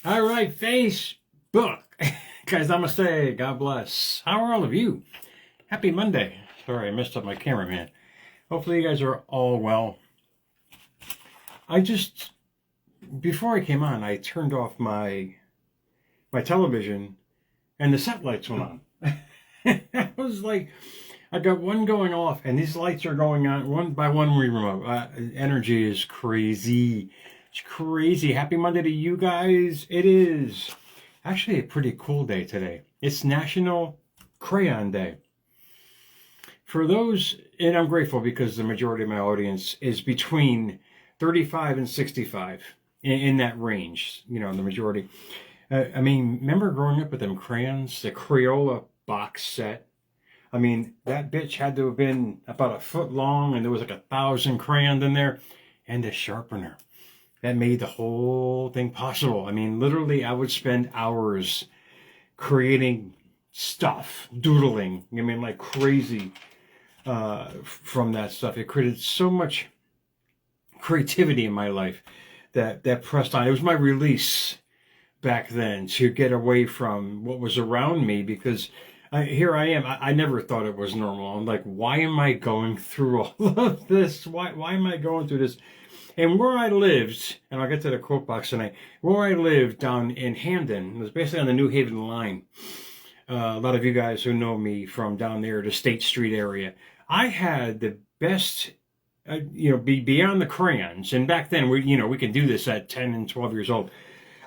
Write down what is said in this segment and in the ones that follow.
All right, Facebook. Guys, namaste. God bless. How are all of you? Happy Monday. Sorry, I messed up my cameraman. Hopefully you guys are all well. Before I came on, I turned off my television and the set lights went on. I was like, I got one going off and these lights are going on one by one remote. Energy is crazy. It's crazy. Happy Monday to you guys. It is actually a pretty cool day today. It's National Crayon Day. For those, and I'm grateful because the majority of my audience is between 35 and 65, in that range, the majority. Remember growing up with them crayons, the Crayola box set? That bitch had to have been about a foot long and there was like 1,000 crayons in there and a sharpener. That made the whole thing possible. Literally, I would spend hours creating stuff, doodling. Like crazy from that stuff. It created so much creativity in my life that pressed on. It was my release back then to get away from what was around me because here I am. I never thought it was normal. I'm like, why am I going through all of this? Why am I going through this? And where I lived, and I'll get to the quote box tonight, where I lived down in Hamden, it was basically on the New Haven line. A lot of you guys who know me from down there, the State Street area, I had the best, beyond the crayons. And back then, we could do this at 10 and 12 years old.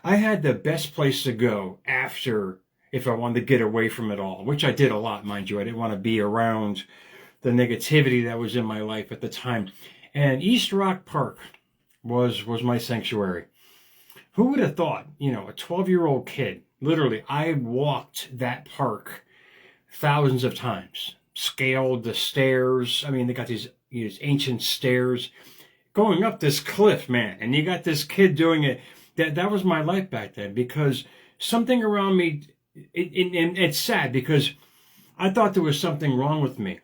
I had the best place to go after if I wanted to get away from it all, which I did a lot, mind you. I didn't want to be around the negativity that was in my life at the time. And East Rock Park was my sanctuary. Who would have thought, a 12-year-old kid, literally, I walked that park thousands of times, scaled the stairs. They got these ancient stairs going up this cliff, man. And you got this kid doing it. That was my life back then because something around me, and it's sad because I thought there was something wrong with me.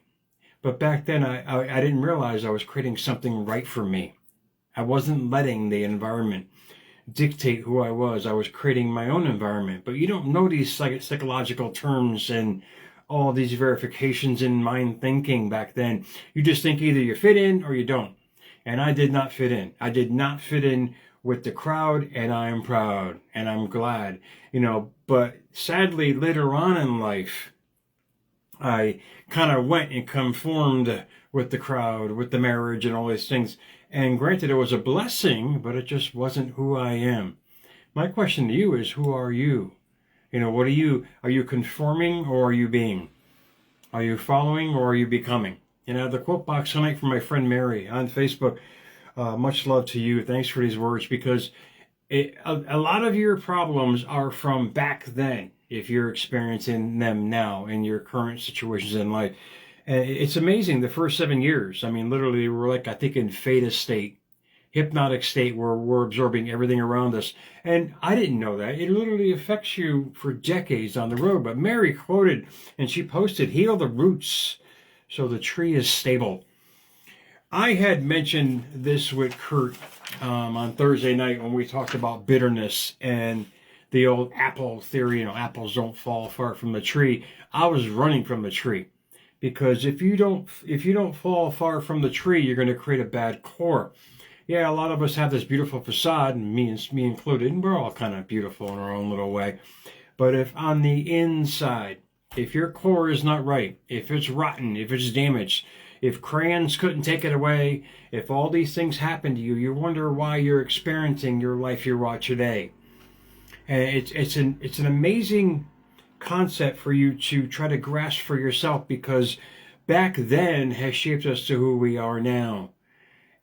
But back then, I didn't realize I was creating something right for me. I wasn't letting the environment dictate who I was. I was creating my own environment. But you don't know these psychological terms and all these verifications in mind thinking back then. You just think either you fit in or you don't. And I did not fit in. I did not fit in with the crowd, and I am proud, and I'm glad. But sadly, later on in life, I kind of went and conformed with the crowd, with the marriage and all these things. And granted, it was a blessing, but it just wasn't who I am. My question to you is, who are you? What are you? Are you conforming or are you being? Are you following or are you becoming? The quote box tonight from my friend Mary on Facebook. Much love to you. Thanks for these words because a lot of your problems are from back then. If you're experiencing them now in your current situations in life. And it's amazing, the first 7 years, literally we're like, I think in theta state, hypnotic state where we're absorbing everything around us. And I didn't know that. It literally affects you for decades on the road. But Mary quoted, and she posted, heal the roots so the tree is stable. I had mentioned this with Kurt on Thursday night when we talked about bitterness and the old apple theory, apples don't fall far from the tree. I was running from the tree because if you don't fall far from the tree, you're going to create a bad core. Yeah, a lot of us have this beautiful facade, and me included, and we're all kind of beautiful in our own little way. But if on the inside, if your core is not right, if it's rotten, if it's damaged, if crayons couldn't take it away, if all these things happen to you, you wonder why you're experiencing your life you are today. And it's an amazing concept for you to try to grasp for yourself because back then has shaped us to who we are now.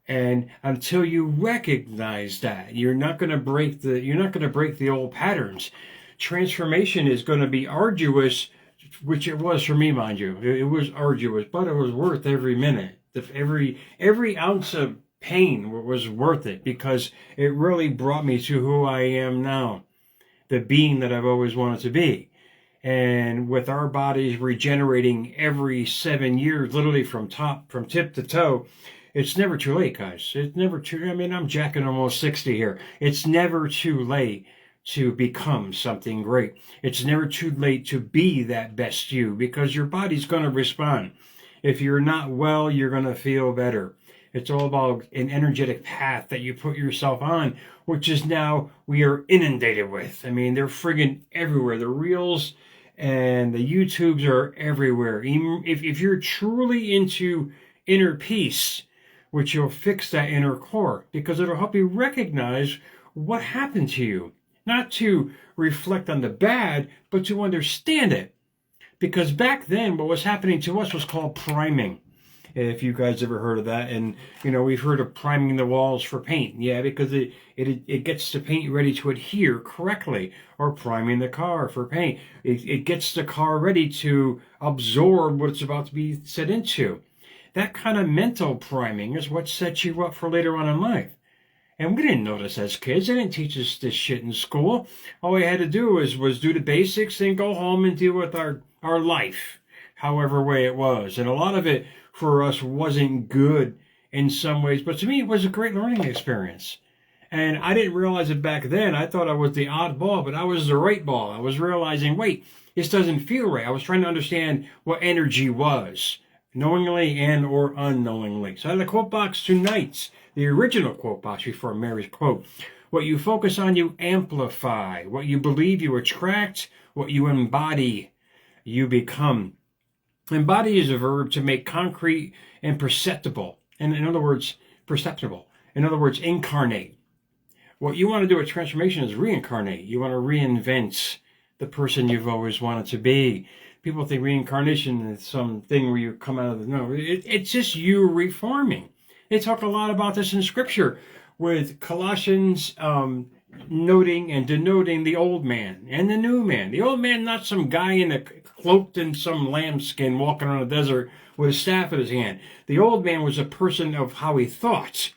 And until you recognize that, you're not going to break the old patterns. Transformation is going to be arduous, which it was for me, mind you. It was arduous, but it was worth every minute. Every ounce of pain was worth it because it really brought me to who I am now. The being that I've always wanted to be. And with our bodies regenerating every 7 years, literally from tip to toe, it's never too late, guys. It's never too, I'm jacking almost 60 here. It's never too late to become something great. It's never too late to be that best you, because your body's going to respond. If you're not well, you're going to feel better. It's all about an energetic path that you put yourself on, which is now we are inundated with. I mean, they're friggin' everywhere. The reels and the YouTubes are everywhere. Even if you're truly into inner peace, which you'll fix that inner core, because it'll help you recognize what happened to you. Not to reflect on the bad, but to understand it. Because back then, what was happening to us was called priming. If you guys ever heard of that. And, you know, we've heard of priming the walls for paint. Yeah, because it gets the paint ready to adhere correctly. Or priming the car for paint. It gets the car ready to absorb what it's about to be set into. That kind of mental priming is what sets you up for later on in life. And we didn't know this as kids. They didn't teach us this shit in school. All we had to do was do the basics and go home and deal with our life, however way it was. And a lot of it for us wasn't good in some ways, but to me it was a great learning experience. And I didn't realize it back then. I thought I was the oddball, but I was the right ball. I was realizing, wait, this doesn't feel right. I was trying to understand what energy was, knowingly and or unknowingly. So I had a quote box tonight. The original quote box before Mary's quote. What you focus on, you amplify. What you believe, you attract. What you embody, you become. Embody is a verb to make concrete and perceptible. And in other words, perceptible. In other words, incarnate. What you want to do with transformation is reincarnate. You want to reinvent the person you've always wanted to be. People think reincarnation is something where you come out of the... No, it's just you reforming. They talk a lot about this in Scripture, with Colossians noting and denoting the old man and the new man. The old man, not some guy cloaked in some lambskin walking on a desert with a staff in his hand. The old man was a person of how he thought,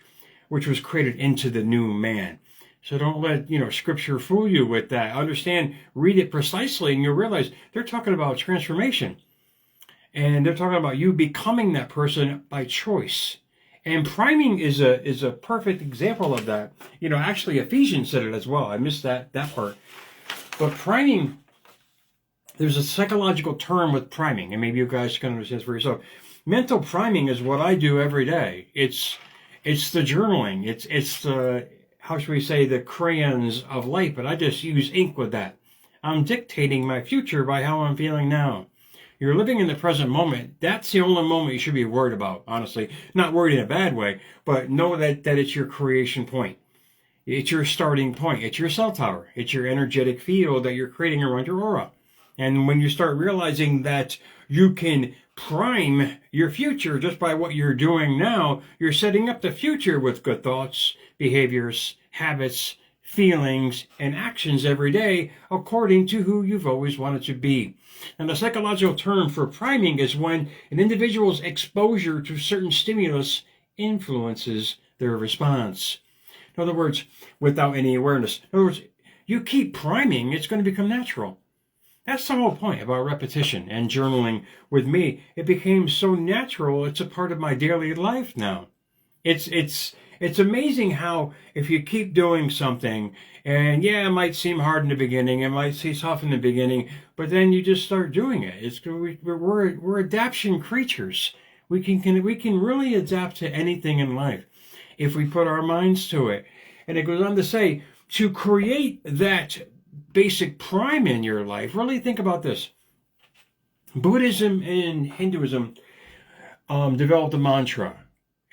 which was created into the new man. So don't let, Scripture fool you with that. Understand, read it precisely, and you'll realize they're talking about transformation. And they're talking about you becoming that person by choice. And priming is a perfect example of that. Actually Ephesians said it as well. I missed that part. But priming, there's a psychological term with priming, and maybe you guys can understand this for yourself. Mental priming is what I do every day. It's the journaling. It's the, how should we say, the crayons of light, but I just use ink with that. I'm dictating my future by how I'm feeling now. You're living in the present moment. That's the only moment you should be worried about, honestly. Not worried in a bad way, but know that it's your creation point. It's your starting point. It's your cell tower. It's your energetic field that you're creating around your aura. And when you start realizing that you can prime your future just by what you're doing now, you're setting up the future with good thoughts, behaviors, habits, feelings, and actions every day according to who you've always wanted to be. And the psychological term for priming is when an individual's exposure to certain stimulus influences their response. In other words, without any awareness. In other words, you keep priming, it's going to become natural. That's the whole point about repetition and journaling. With me, it became so natural, it's a part of my daily life now. It's amazing how if you keep doing something, and yeah, it might seem hard in the beginning, it might seem tough in the beginning, but then you just start doing it. We're adaptation creatures. We can really adapt to anything in life if we put our minds to it. And it goes on to say, to create that basic prime in your life, really think about this. Buddhism and Hinduism developed a mantra.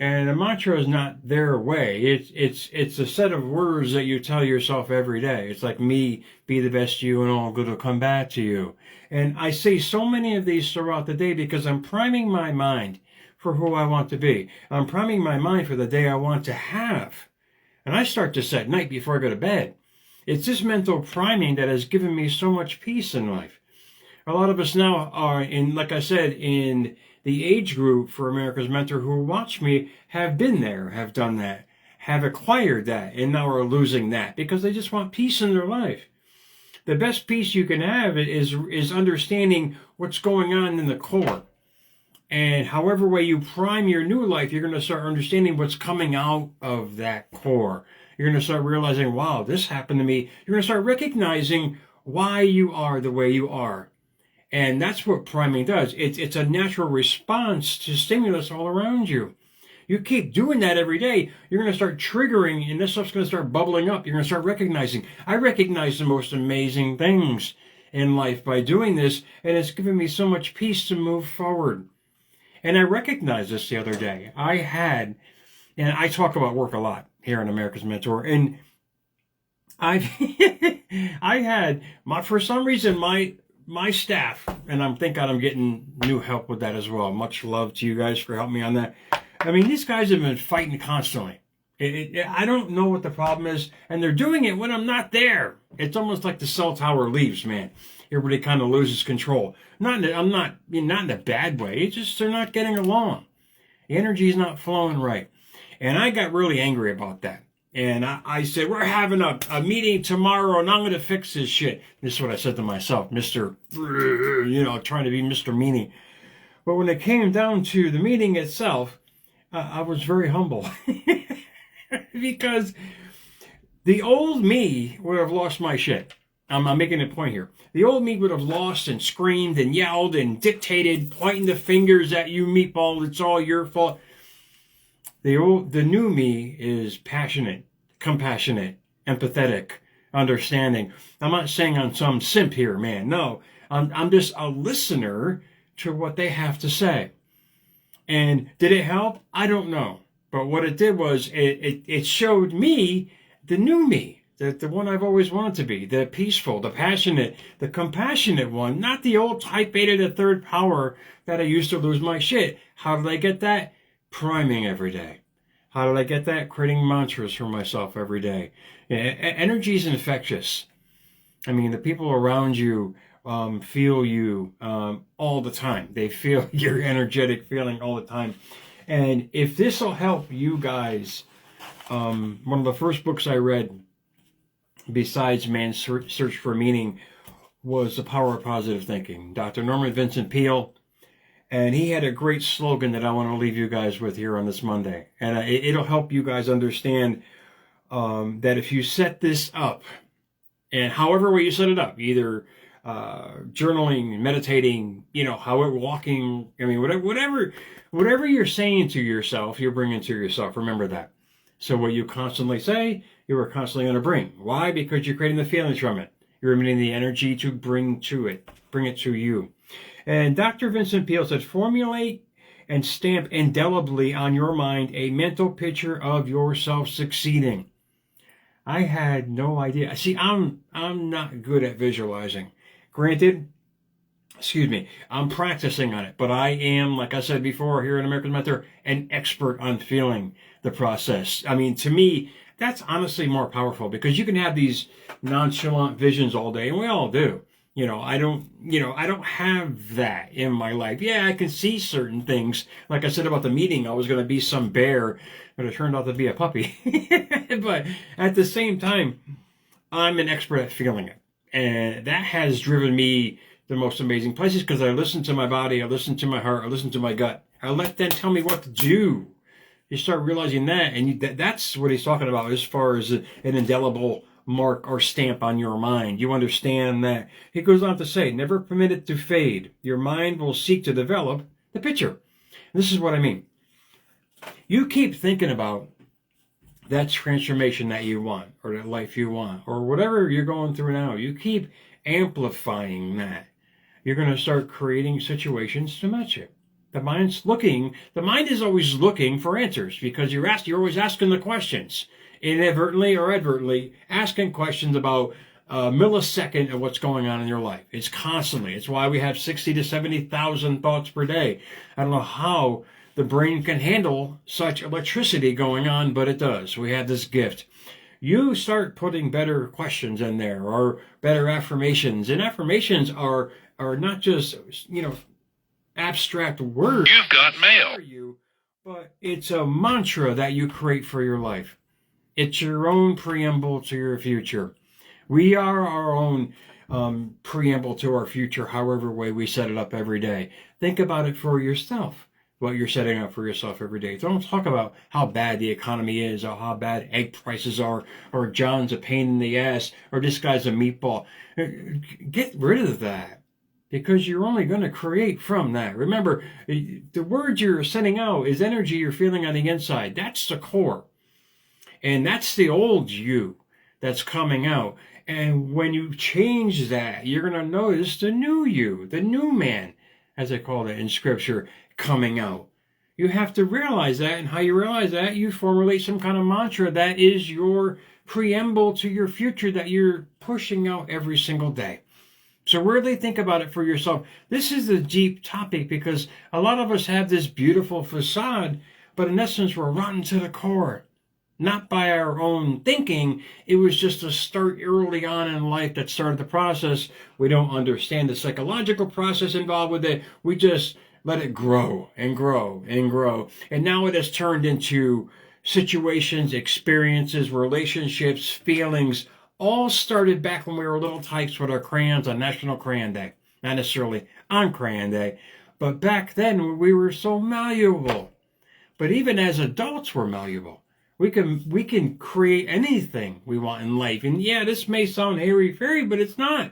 And a mantra is not their way. It's a set of words that you tell yourself every day. It's like, me, be the best you, and all good will come back to you. And I say so many of these throughout the day because I'm priming my mind for who I want to be. I'm priming my mind for the day I want to have. And I start this at night before I go to bed. It's this mental priming that has given me so much peace in life. A lot of us now are like I said, in the age group for America's Mentor who watch me have been there, have done that, have acquired that, and now are losing that because they just want peace in their life. The best peace you can have is understanding what's going on in the core. And however way you prime your new life, you're going to start understanding what's coming out of that core. You're going to start realizing, wow, this happened to me. You're going to start recognizing why you are the way you are. And that's what priming does. It's a natural response to stimulus all around you. You keep doing that every day, you're going to start triggering, and this stuff's going to start bubbling up. You're going to start recognizing. I recognize the most amazing things in life by doing this, and it's given me so much peace to move forward. And I recognized this the other day. And I talk about work a lot here on America's Mentor, and I had, for some reason, my staff, and I'm thank God I'm getting new help with that as well. Much love to you guys for helping me on that. I mean, these guys have been fighting constantly. I don't know what the problem is, and they're doing it when I'm not there. It's almost like the cell tower leaves, man. Everybody kind of loses control. Not in a bad way. It's just they're not getting along. The energy is not flowing right. And I got really angry about that. And I said, we're having a meeting tomorrow, and I'm going to fix this shit. This is what I said to myself, Mr. Trying to be Mr. Meanie. But when it came down to the meeting itself, I was very humble. Because the old me would have lost my shit. I'm making a point here. The old me would have lost and screamed and yelled and dictated, pointing the fingers at you, meatball, it's all your fault. The new me is passionate, compassionate, empathetic, understanding. I'm not saying I'm some simp here, man. No, I'm just a listener to what they have to say. And did it help? I don't know. But what it did was it showed me the new me, the one I've always wanted to be, the peaceful, the passionate, the compassionate one, not the old type beta to third power that I used to lose my shit. How did I get that? Priming every day. How did I get that? Creating mantras for myself every day. Energy is infectious. I mean, the people around you feel you all the time. They feel your energetic feeling all the time. And if this will help you guys, one of the first books I read besides Man's Search for Meaning was The Power of Positive Thinking. Dr. Norman Vincent Peale. And he had a great slogan that I want to leave you guys with here on this Monday. And it'll help you guys understand that if you set this up, and however way you set it up, either journaling, meditating, walking, I mean, whatever you're saying to yourself, you're bringing to yourself. Remember that. So what you constantly say, you are constantly going to bring. Why? Because you're creating the feelings from it. You're emitting the energy to bring it to you. And Dr. Vincent Peale said, formulate and stamp indelibly on your mind a mental picture of yourself succeeding. I had no idea. See, I'm not good at visualizing. Granted, I'm practicing on it, but I am, like I said before here in America's Mentor, an expert on feeling the process. I mean, to me, that's honestly more powerful because you can have these nonchalant visions all day, and we all do. I don't have that in my life. Yeah, I can see certain things. Like I said about the meeting, I was going to be some bear, but it turned out to be a puppy. But at the same time, I'm an expert at feeling it. And that has driven me the most amazing places because I listen to my body, I listen to my heart, I listen to my gut. I let them tell me what to do. You start realizing that, and that's what he's talking about as far as an indelible mark or stamp on your mind. You understand that. He goes on to say, never permit it to fade. Your mind will seek to develop the picture. And this is what I mean. You keep thinking about that transformation that you want, or that life you want, or whatever you're going through now. You keep amplifying that. You're going to start creating situations to match it. The mind is always looking for answers because you're always asking the questions. Inadvertently or advertently asking questions about a millisecond of what's going on in your life. It's constantly. It's why we have 60 to 70,000 thoughts per day. I don't know how the brain can handle such electricity going on, but it does. We have this gift. You start putting better questions in there or better affirmations. And affirmations are not just, abstract words. You've got mail. But it's a mantra that you create for your life. It's your own preamble to your future. We are our own preamble to our future, however way we set it up every day. Think about it for yourself. what you're setting up for yourself every day. Don't talk about how bad the economy is, or how bad egg prices are, or John's a pain in the ass, or this guy's a meatball. Get rid of that, because you're only going to create from that. Remember, the words you're sending out is energy you're feeling on the inside. That's the core. And that's the old you that's coming out. And when you change that, you're going to notice the new you, the new man, as I call it in scripture, coming out. You have to realize that, and how you realize that, you formulate some kind of mantra that is your preamble to your future that you're pushing out every single day. So really think about it for yourself. This is a deep topic, because a lot of us have this beautiful facade, but in essence, we're rotten to the core. Not by our own thinking. It was just a start early on in life that started the process. We don't understand the psychological process involved with it. We just let it grow and grow and grow. And now it has turned into situations, experiences, relationships, feelings, all started back when we were little types with our crayons on National Crayon Day. Not necessarily on Crayon Day, but back then we were so malleable. But even as adults, we're malleable. We can create anything we want in life. And yeah, this may sound airy-fairy, but it's not.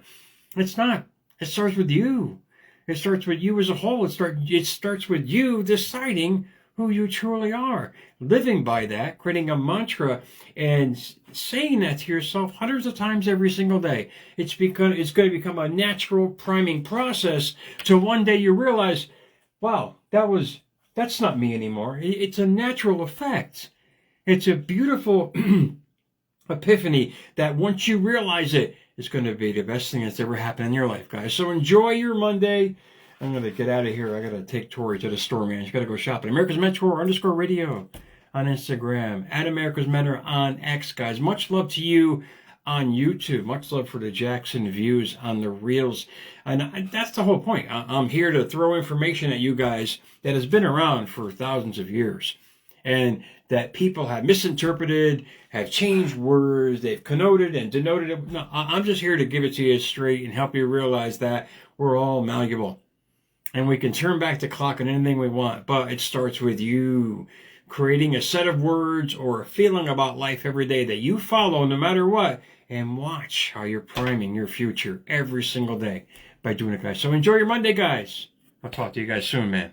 It's not. It starts with you. It starts with you as a whole. It starts with you deciding who you truly are. Living by that, creating a mantra, and saying that to yourself hundreds of times every single day. It's going to become a natural priming process till one day you realize, wow, that's not me anymore. It's a natural effect. It's a beautiful epiphany that once you realize it, it's going to be the best thing that's ever happened in your life, guys. So enjoy your Monday. I'm going to get out of here. I got to take Tori to the store, man. She's got to go shopping. America's Mentor _radio on Instagram. At America's Mentor on X, guys. Much love to you on YouTube. Much love for the Jackson views on the Reels. And that's the whole point. I'm here to throw information at you guys that has been around for thousands of years. And that people have misinterpreted, have changed words, they've connoted and denoted it. No, I'm just here to give it to you straight and help you realize that we're all malleable. And we can turn back the clock on anything we want, but it starts with you creating a set of words or a feeling about life every day that you follow no matter what, and watch how you're priming your future every single day by doing it, guys. So enjoy your Monday, guys. I'll talk to you guys soon, man.